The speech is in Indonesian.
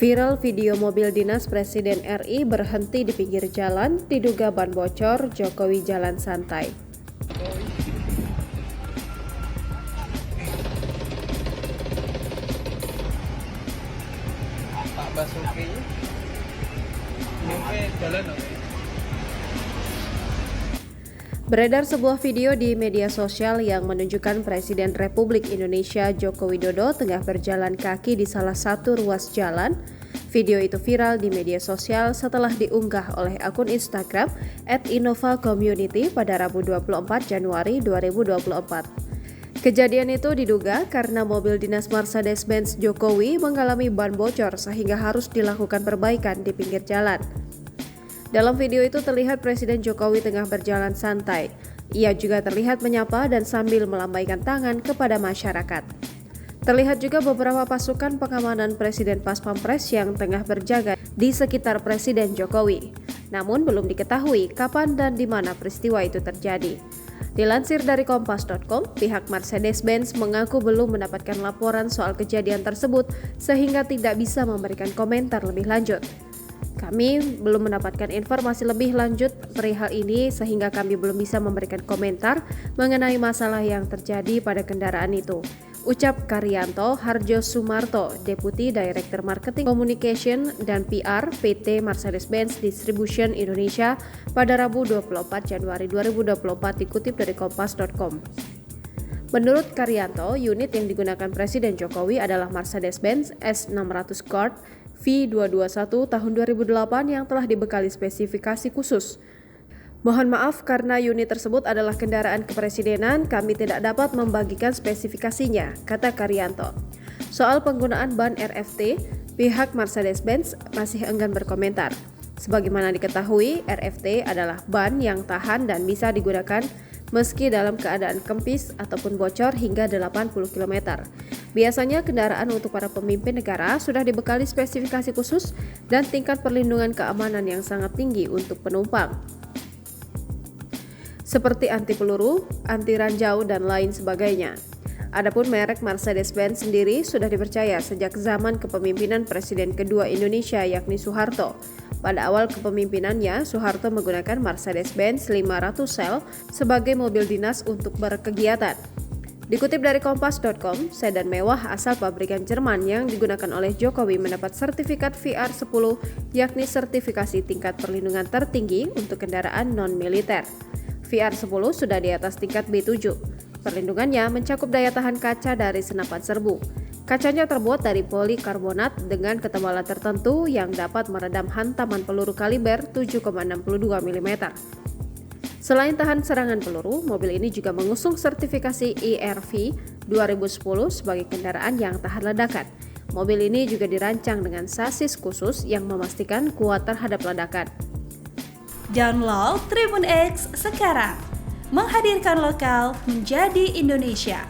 Viral video mobil dinas Presiden RI berhenti di pinggir jalan, diduga ban bocor, Jokowi jalan santai. Pak Basuki ini jalan Beredar sebuah video di media sosial yang menunjukkan Presiden Republik Indonesia Joko Widodo tengah berjalan kaki di salah satu ruas jalan. Video itu viral di media sosial setelah diunggah oleh akun Instagram @InnovaCommunity pada Rabu 24 Januari 2024. Kejadian itu diduga karena mobil dinas Mercedes-Benz Jokowi mengalami ban bocor sehingga harus dilakukan perbaikan di pinggir jalan. Dalam video itu terlihat Presiden Jokowi tengah berjalan santai. Ia juga terlihat menyapa dan sambil melambaikan tangan kepada masyarakat. Terlihat juga beberapa pasukan pengamanan Presiden Pas Pampres yang tengah berjaga di sekitar Presiden Jokowi. Namun belum diketahui kapan dan di mana peristiwa itu terjadi. Dilansir dari Kompas.com, pihak Mercedes-Benz mengaku belum mendapatkan laporan soal kejadian tersebut sehingga tidak bisa memberikan komentar lebih lanjut. Kami belum mendapatkan informasi lebih lanjut perihal ini sehingga kami belum bisa memberikan komentar mengenai masalah yang terjadi pada kendaraan itu. Ucap Karyanto Harjo Sumarto, Deputi Director Marketing Communication dan PR PT Mercedes-Benz Distribution Indonesia pada Rabu 24 Januari 2024 dikutip dari Kompas.com. Menurut Karyanto, unit yang digunakan Presiden Jokowi adalah Mercedes-Benz S600 Guard V221 tahun 2008 yang telah dibekali spesifikasi khusus. Mohon maaf karena unit tersebut adalah kendaraan kepresidenan, kami tidak dapat membagikan spesifikasinya, kata Karyanto. Soal penggunaan ban RFT, pihak Mercedes-Benz masih enggan berkomentar. Sebagaimana diketahui, RFT adalah ban yang tahan dan bisa digunakan meski dalam keadaan kempis ataupun bocor hingga 80 km. Biasanya kendaraan untuk para pemimpin negara sudah dibekali spesifikasi khusus dan tingkat perlindungan keamanan yang sangat tinggi untuk penumpang, seperti anti peluru, anti ranjau, dan lain sebagainya. Adapun merek Mercedes-Benz sendiri sudah dipercaya sejak zaman kepemimpinan Presiden kedua Indonesia yakni Soeharto. Pada awal kepemimpinannya, Soeharto menggunakan Mercedes-Benz 500 Cell sebagai mobil dinas untuk berkegiatan. Dikutip dari Kompas.com, sedan mewah asal pabrikan Jerman yang digunakan oleh Jokowi mendapat sertifikat VR10, yakni sertifikasi tingkat perlindungan tertinggi untuk kendaraan non-militer. VR10 sudah di atas tingkat B7. Perlindungannya mencakup daya tahan kaca dari senapan serbu. Kacanya terbuat dari polikarbonat dengan ketebalan tertentu yang dapat meredam hantaman peluru kaliber 7,62 mm. Selain tahan serangan peluru, mobil ini juga mengusung sertifikasi ERV 2010 sebagai kendaraan yang tahan ledakan. Mobil ini juga dirancang dengan sasis khusus yang memastikan kuat terhadap ledakan. Download Tribun X sekarang, menghadirkan lokal menjadi Indonesia.